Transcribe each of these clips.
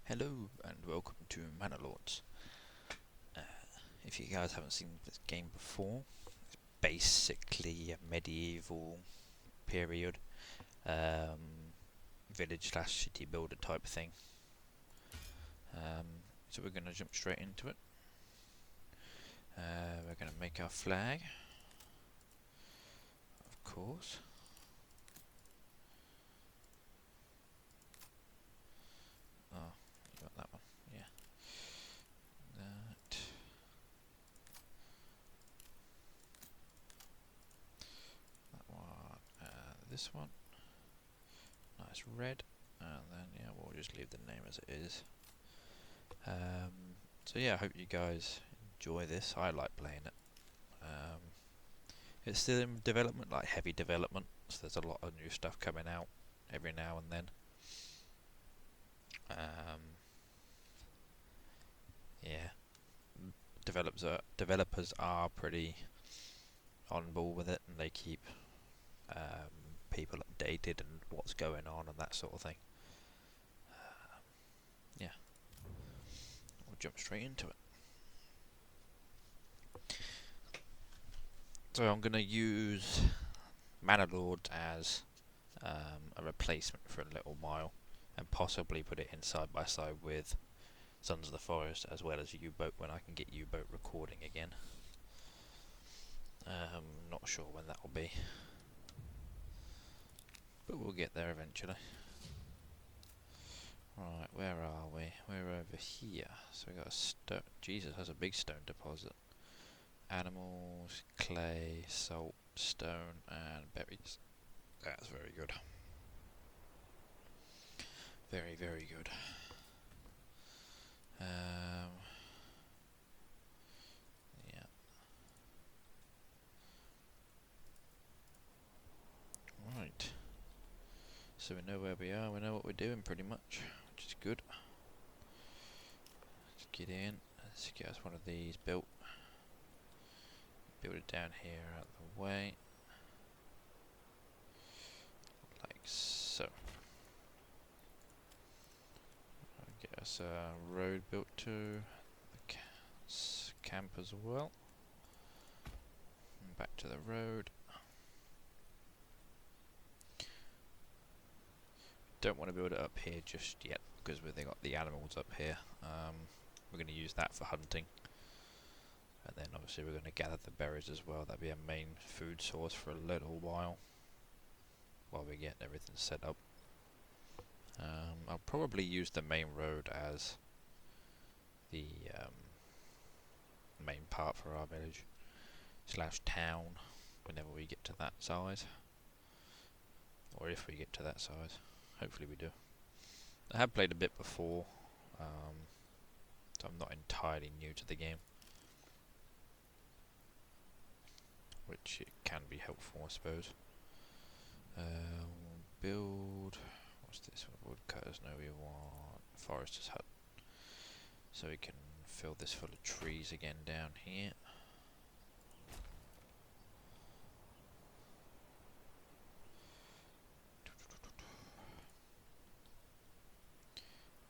Hello and welcome to Manor Lords. Uh, if you guys haven't seen this game before, it's basically a medieval period village slash city builder type thing. So we're going to jump straight into it. We're going to make our flag, of course. Oh, you got that one, yeah. That one, this one. Nice red, and then yeah, we'll just leave the name as it is. So yeah, I hope you guys enjoy this. I like playing it. It's still in development, like heavy development, so there's a lot of new stuff coming out every now and then. Yeah, developers are pretty on board with it, and they keep people updated and what's going on and that sort of thing. Yeah, we'll jump straight into it. So I'm going to use Manor Lords as a replacement for a little while, and possibly put it in side by side with Sons of the Forest as well as U-Boat when I can get U-Boat recording again. Not sure when that will be, but we'll get there eventually. Right, where are we? We're over here. So we got a stone. Jesus, has a big stone deposit. Animals, clay, salt, stone, and berries. That's very good. Very, very good. Yeah. Right. So we know where we are. We know what we're doing pretty much, which is good. Let's get in. Let's get us one of these built. Build it down here out of the way. Like so. Get us a road built to the camp as well. And back to the road. Don't want to build it up here just yet because they got the animals up here. We're going to use that for hunting. And then obviously we're going to gather the berries as well. That'll be a main food source for a little while we get everything set up. I'll probably use the main road as the main part for our village slash town whenever we get to that size, or if we get to that size. Hopefully we do. I have played a bit before, so I'm not entirely new to the game, which it can be helpful, I suppose. Build. What's this? Woodcutters. No, we want forester's hut, so we can fill this full of trees again down here.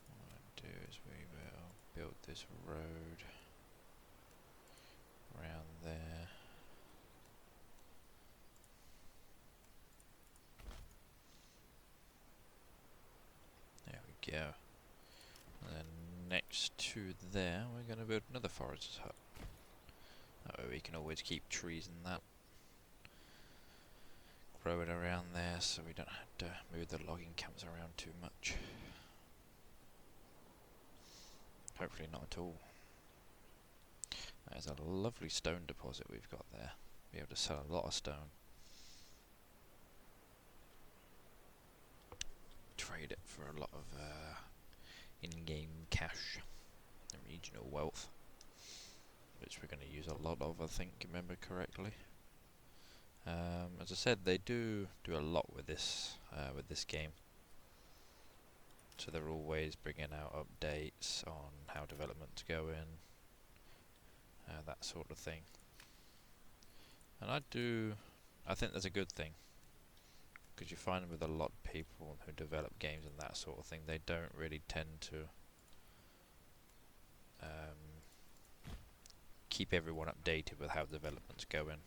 What I'll do is we will build this road around there. There we go. And then next to there, we're going to build another forester's hut. That way we can always keep trees and that growing around there, so we don't have to move the logging camps around too much. Hopefully not at all. There's a lovely stone deposit we've got there. Be able to sell a lot of stone. Trade it for a lot of in-game cash and regional wealth, which we're going to use a lot of, I think, remember correctly. As I said, they do a lot with this game. So they're always bringing out updates on how development's going, that sort of thing. And I think that's a good thing, because you find with a lot of people who develop games and that sort of thing, they don't really tend to keep everyone updated with how development's going.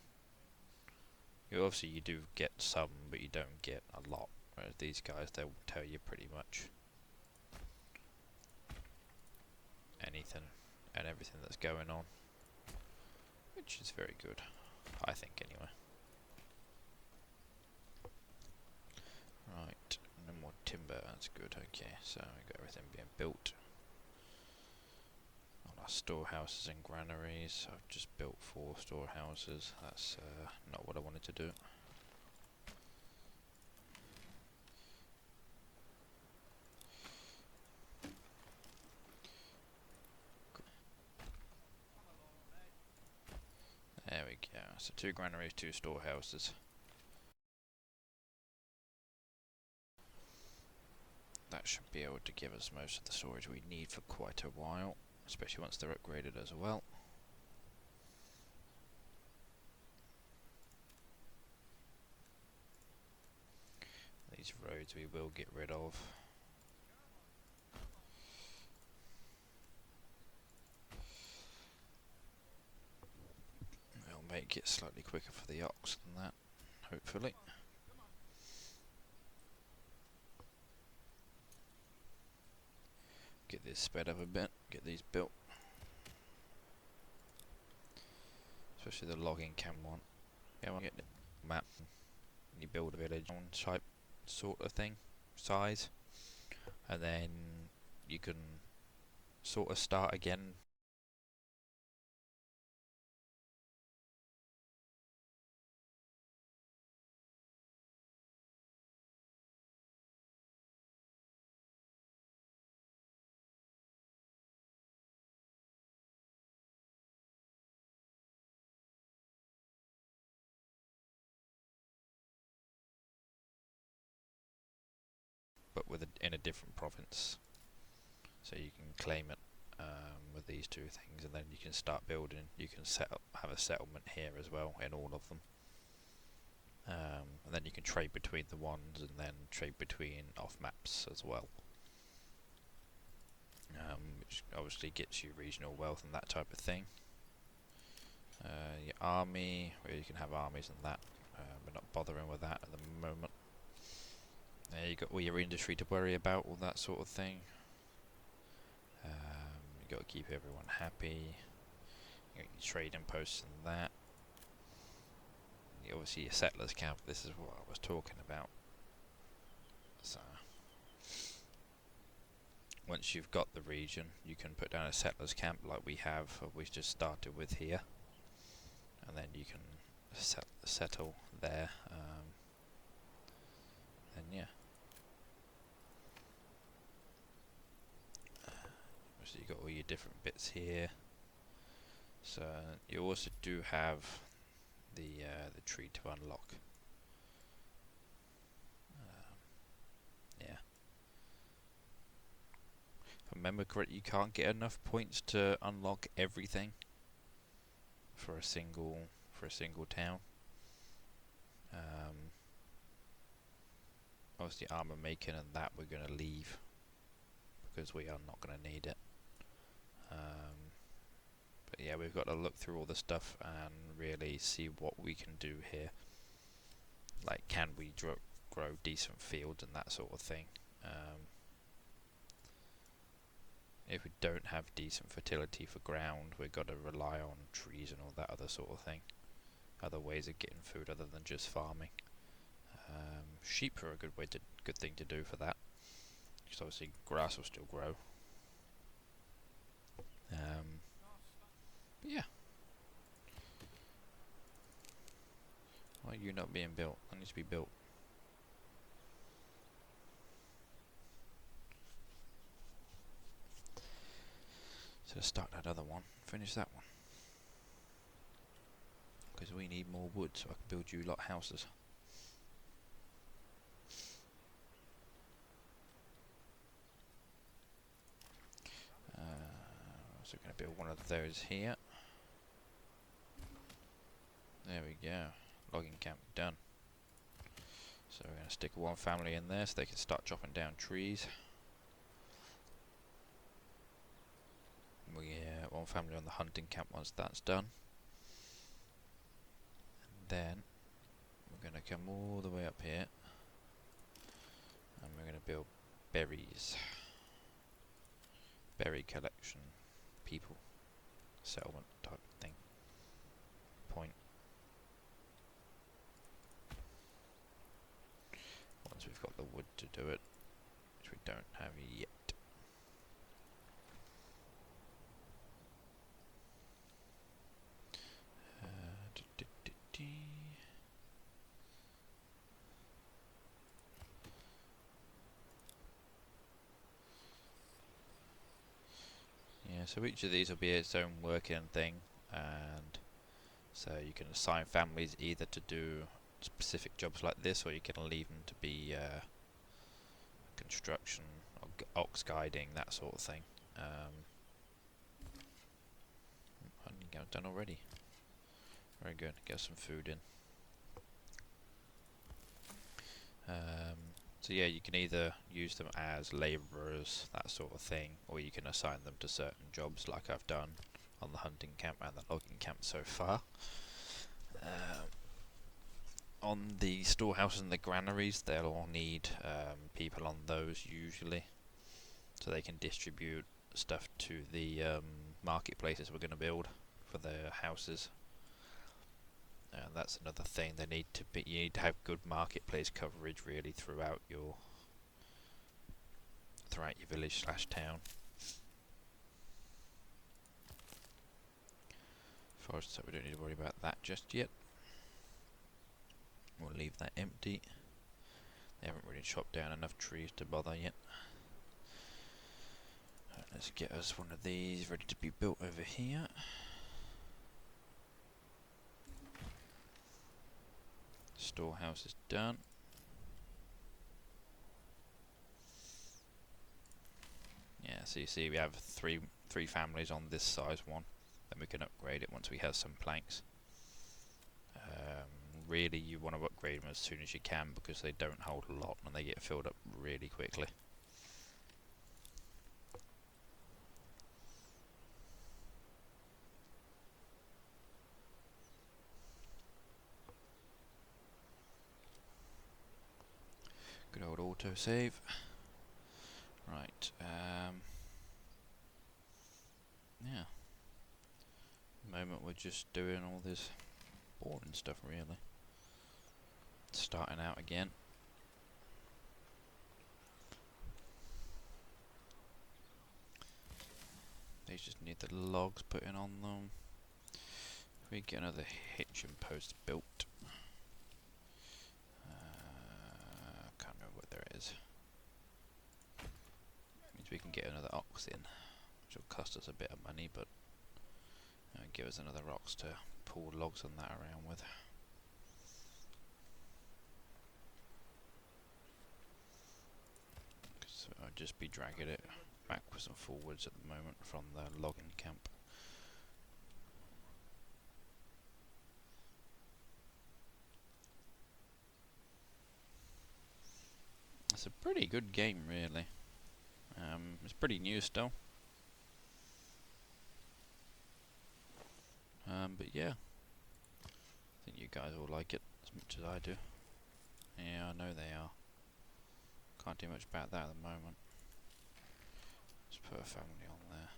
Obviously you do get some, but you don't get a lot. Whereas these guys, they'll tell you pretty much anything and everything that's going on, which is very good, I think anyway. Right, no more timber, that's good. Okay, so we got everything being built. All our storehouses and granaries. I've just built 4 storehouses. That's not what I wanted to do. There we go. So 2 granaries, 2 storehouses. That should be able to give us most of the storage we need for quite a while, especially once they're upgraded as well. These roads we will get rid of. We'll make it slightly quicker for the ox than that, hopefully. Get this sped up a bit, get these built. Especially the logging camp one. Yeah, we'll get the map. You build a village on type sort of thing, size. And then you can sort of start again. But with in a different province, so you can claim it with these 2 things, and then you can start building. You can have a settlement here as well in all of them, and then you can trade between the ones, and then trade between off maps as well, which obviously gets you regional wealth and that type of thing. Your army, where you can have armies and that. We're not bothering with that at the moment. You got all your industry to worry about, all that sort of thing. You got to keep everyone happy. You got your trading posts and that. Obviously your settlers camp, this is what I was talking about. So once you've got the region, you can put down a settlers camp like we have, or we've just started with here, and then you can settle there. And yeah. So you got all your different bits here. So you also do have the tree to unlock. Yeah. If I remember correctly, you can't get enough points to unlock everything for a single town. Obviously armor making and that we're going to leave because we are not going to need it. But yeah, we've got to look through all the stuff and really see what we can do here. Like, can we grow decent fields and that sort of thing? If we don't have decent fertility for ground, we've got to rely on trees and all that other sort of thing. Other ways of getting food other than just farming. Sheep are a good thing to do for that, because obviously grass will still grow. But yeah. Why are you not being built? That needs to be built. So let's start that other one. Finish that one. Because we need more wood so I can build you lot houses. So we're going to build one of those here. There we go. Logging camp done. So we're going to stick one family in there so they can start chopping down trees. spawn family on the hunting camp once that's done. And then we're going to come all the way up here and we're going to build berries. Berry collection, people, settlement type thing. Point. Once we've got the wood to do it, which we don't have yet. Yeah, so each of these will be its own working thing, and so you can assign families either to do specific jobs like this, or you can leave them to be construction, or ox guiding, that sort of thing. I think I've done already. Very good. Get some food in. So yeah, you can either use them as labourers, that sort of thing, or you can assign them to certain jobs, like I've done on the hunting camp and the logging camp so far. On the storehouses and the granaries, they'll all need people on those usually, so they can distribute stuff to the marketplaces we're going to build for the houses. And that's another thing. They need to be. You need to have good marketplace coverage really throughout your village / town. Forest, so we don't need to worry about that just yet. We'll leave that empty. They haven't really chopped down enough trees to bother yet. Let's get us one of these ready to be built over here. Storehouse is done. Yeah, so you see we have three families on this size one. Then we can upgrade it once we have some planks. Really, you want to upgrade them as soon as you can because they don't hold a lot and they get filled up really quickly. Good old autosave. Right, yeah. At the moment we're just doing all this boring stuff really. Starting out again. These just need the logs put in on them. If we get another hitching post built. Can't remember what there is. Means we can get another ox in, which will cost us a bit of money, but give us another ox to pull logs on that around with. So I'll just be dragging it backwards and forwards at the moment from the logging camp. It's a pretty good game really. It's pretty new still. But yeah, I think you guys will like it as much as I do. Yeah, I know they are. Can't do much about that at the moment. Let's put a family on there.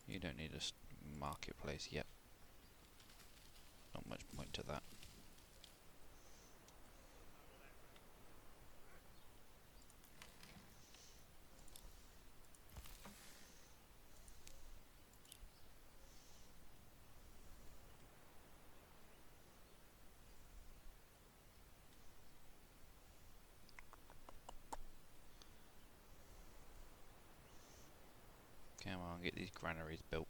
You don't need a marketplace yet. Not much point to that. Come on, get these granaries built.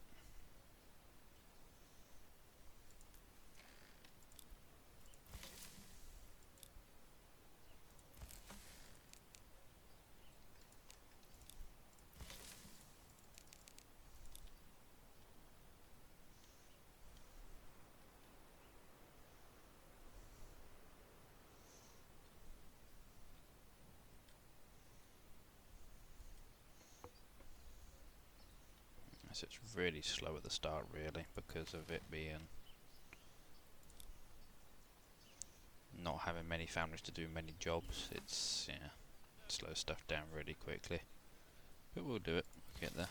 So it's really slow at the start, really, because of it being not having many families to do many jobs. It's, yeah, slows stuff down really quickly. But we'll do it. We'll get there.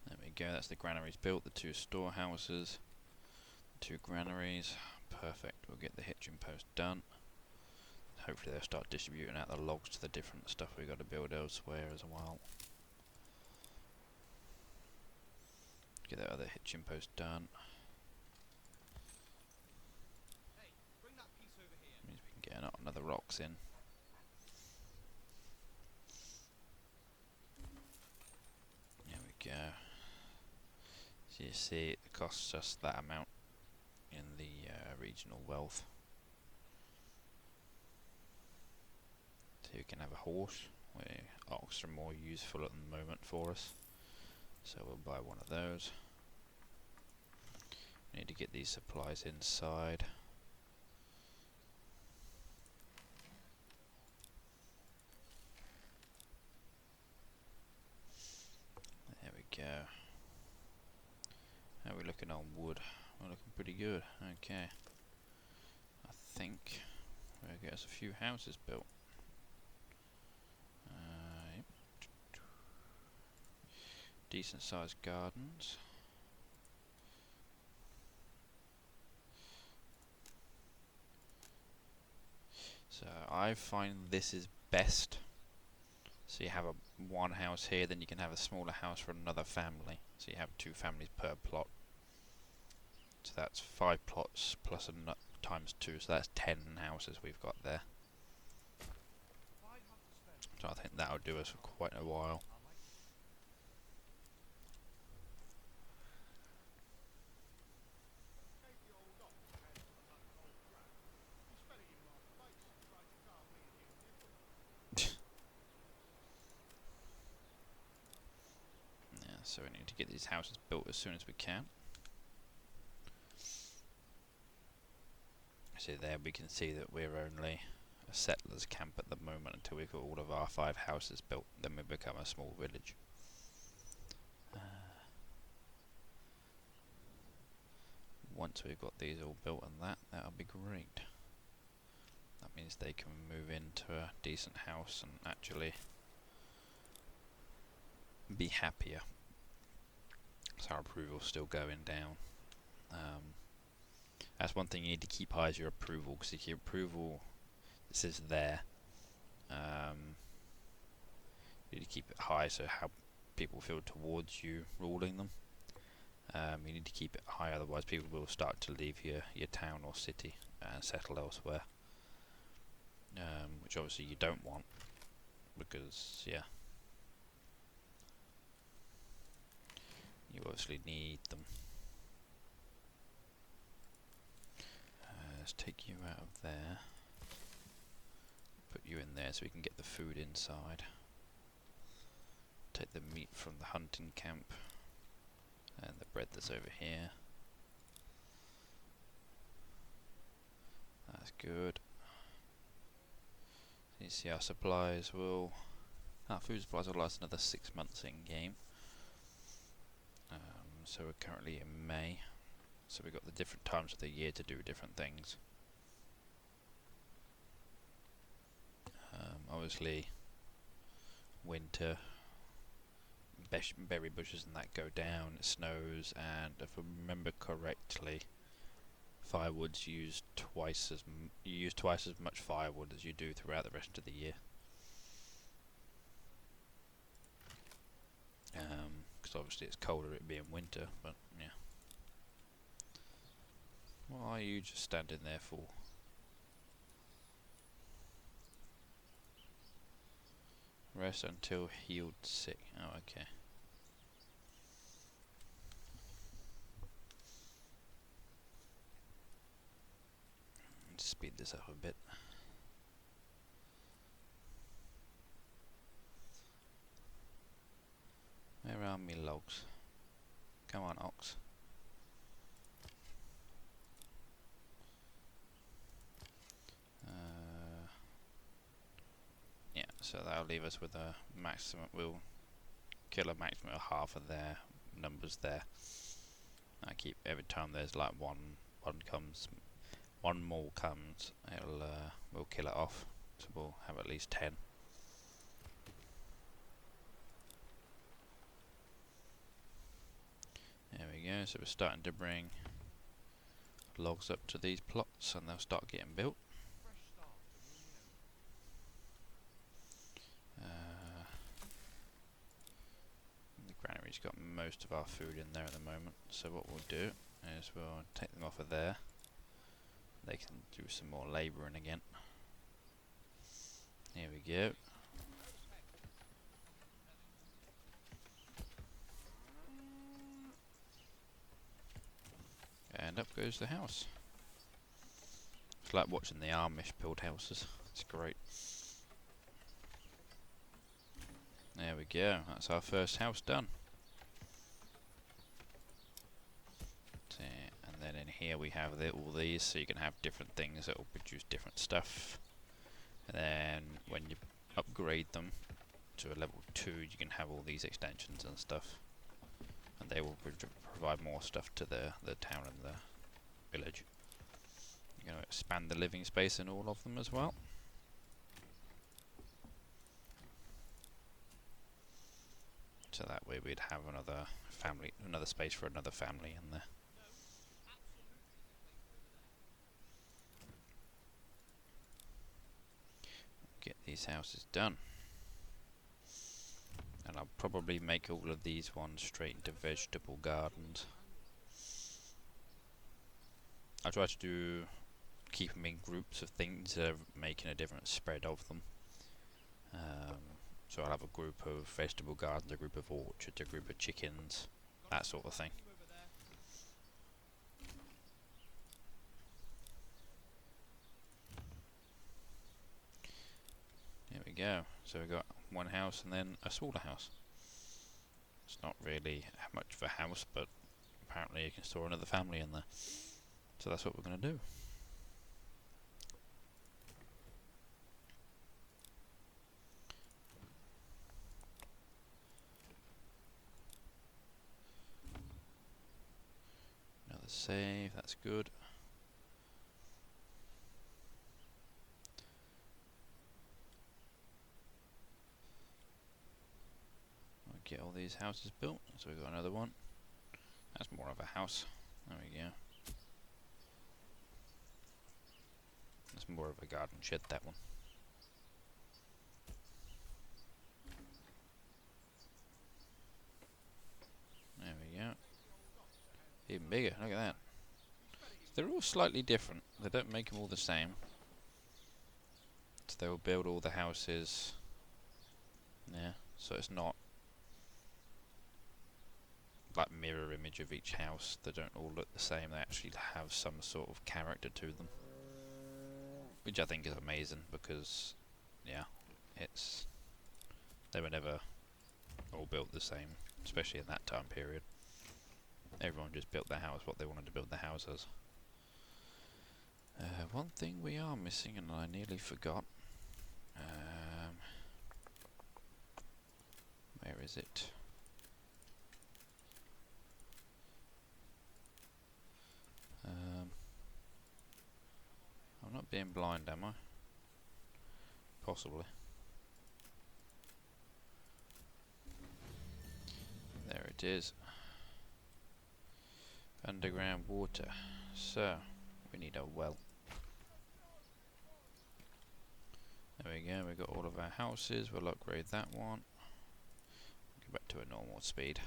There we go. That's the granaries built. The 2 storehouses. 2 granaries. Perfect. We'll get the hitching post done. Hopefully they'll start distributing out the logs to the different stuff we've got to build elsewhere as well. Get that other hitching post done. Means we can get another rocks in. There we go. So you see it costs us that amount in the regional wealth. So you can have a horse, where ox are more useful at the moment for us. So we'll buy one of those. We need to get these supplies inside. There we go. How are we looking on wood? We're looking pretty good. Okay. I think we'll get us a few houses built. Yep. Decent sized gardens. So I find this is best. So you have one house here, then you can have a smaller house for another family. So you have 2 families per plot. So that's 5 plots plus a times 2, so that's 10 houses we've got there. So I think that'll do us for quite a while. Yeah, so we need to get these houses built as soon as we can. So there we can see that we're only a settlers camp at the moment until we've got all of our 5 houses built. Then we become a small village. Once we've got these all built and that'll be great. That means they can move into a decent house and actually be happier. So our approval's still going down. That's one thing you need to keep high is your approval, because if your approval this is there, you need to keep it high so how people feel towards you ruling them. You need to keep it high, otherwise people will start to leave your town or city and settle elsewhere. Which obviously you don't want, because yeah, you obviously need them. Let's take you out of there, put you in there so we can get the food inside. Take the meat from the hunting camp and the bread that's over here. That's good. You see our supplies will... Our food supplies will last another 6 months in game. So we're currently in May. So we've got the different times of the year to do different things. Obviously, winter, berry bushes and that go down, it snows, and if I remember correctly, firewood's used you use twice as much firewood as you do throughout the rest of the year. Because obviously it's colder it being winter, but yeah. What are you just standing there for? Rest until healed sick. Oh, okay. Let's speed this up a bit. Where are me logs? Come on, ox. So that'll leave us with a maximum. We'll kill a maximum of half of their numbers there. I keep every time there's like one more comes, it'll we'll kill it off. So we'll have at least 10. There we go. So we're starting to bring logs up to these plots, and they'll start getting built. The granary's got most of our food in there at the moment, so what we'll do is we'll take them off of there. They can do some more labouring again. Here we go. And up goes the house. It's like watching the Amish build houses. It's great. There we go. That's our first house done. And then in here we have all these, so you can have different things that will produce different stuff. And then when you upgrade them to a level 2, you can have all these extensions and stuff. And they will provide more stuff to the town and the village. You're going to expand the living space in all of them as well. So that way we'd have another space for another family in there. Get these houses done. And I'll probably make all of these ones straight into vegetable gardens. I'll try to keep them in groups of things, making a different spread of them. So I'll have a group of vegetable gardens, a group of orchards, a group of chickens, that sort of thing. There we go. So we've got one house and then a smaller house. It's not really much of a house, but apparently you can store another family in there. So that's what we're going to do. Another save, that's good. We'll get all these houses built, so we've got another one. That's more of a house. There we go. That's more of a garden shed, that one. There we go. Even bigger, look at that. They're all slightly different. They don't make them all the same. So they will build all the houses. Yeah, so it's not like mirror image of each house. They don't all look the same. They actually have some sort of character to them, which I think is amazing because, yeah, they were never all built the same, especially in that time period. Everyone just built their house what they wanted to build their house as. One thing we are missing, and I nearly forgot. Where is it? I'm not being blind, am I? Possibly. There it is. Underground water. So, we need a well. There we go, we've got all of our houses. We'll upgrade that one. Go back to a normal speed.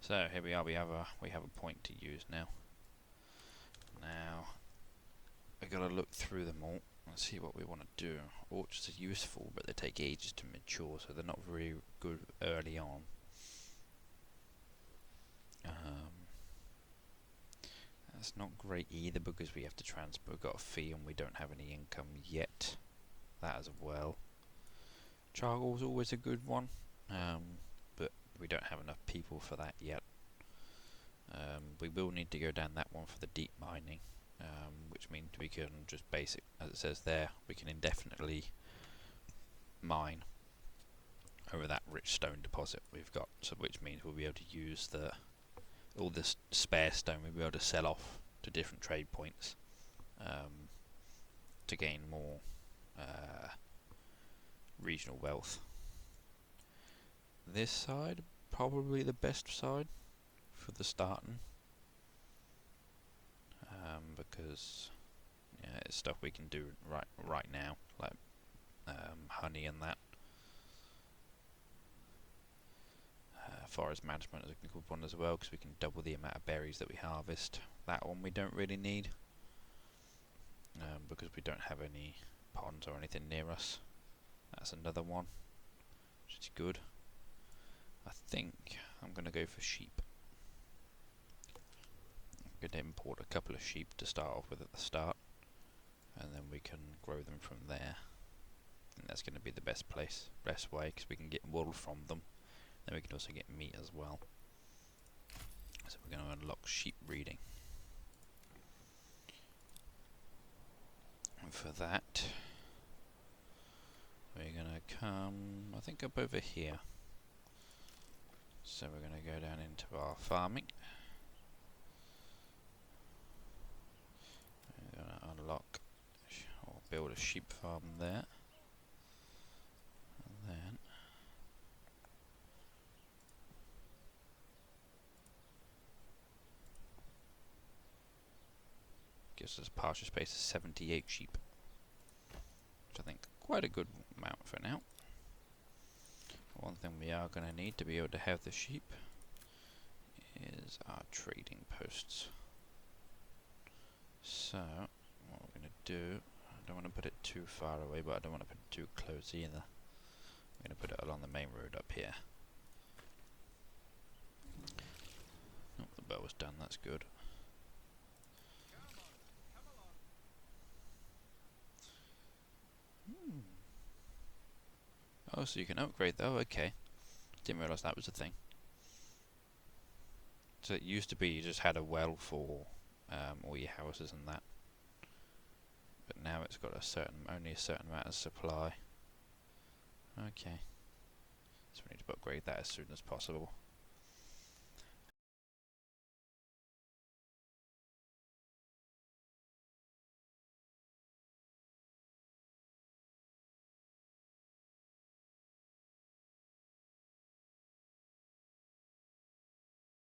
So, here we are, we have a point to use now. Now, we've got to look through them all and see what we want to do. Orchards are useful, but they take ages to mature, so they're not very good early on. That's not great either because we have to transfer. We've got a fee and we don't have any income yet. That as well. Charcoal's always a good one, but we don't have enough people for that yet. We will need to go down that one for the deep mining, which means we can just as it says there, we can indefinitely mine over that rich stone deposit we've got, so which means we'll be able to use all this spare stone we'll be able to sell off to different trade points to gain more regional wealth. This side, probably the best side for the starting, because yeah, it's stuff we can do right now, like honey and that. Forest management is a good one as well, because we can double the amount of berries that we harvest. That one we don't really need, because we don't have any ponds or anything near us. That's another one, which is good. I think I'm going to go for sheep. I'm going to import a couple of sheep to start off with at the start, and then we can grow them from there. And that's going to be the best way, because we can get wool from them. Then we can also get meat as well. So we're going to unlock sheep breeding. And for that, we're going to come, I think, up over here. So we're going to go down into our farming. We're going to unlock or build a sheep farm there. And then gives us pasture space of 78 sheep, which I think quite a good amount for now. One thing we are going to need to be able to have the sheep is our trading posts. So what we're going to do, I don't want to put it too far away, but I don't want to put it too close either. I'm going to put it along the main road up here. Oh, the bow was done, that's good. Oh, so you can upgrade though, okay. Didn't realise that was a thing. So it used to be you just had a well for all your houses and that. But now it's got only a certain amount of supply. Okay. So we need to upgrade that as soon as possible.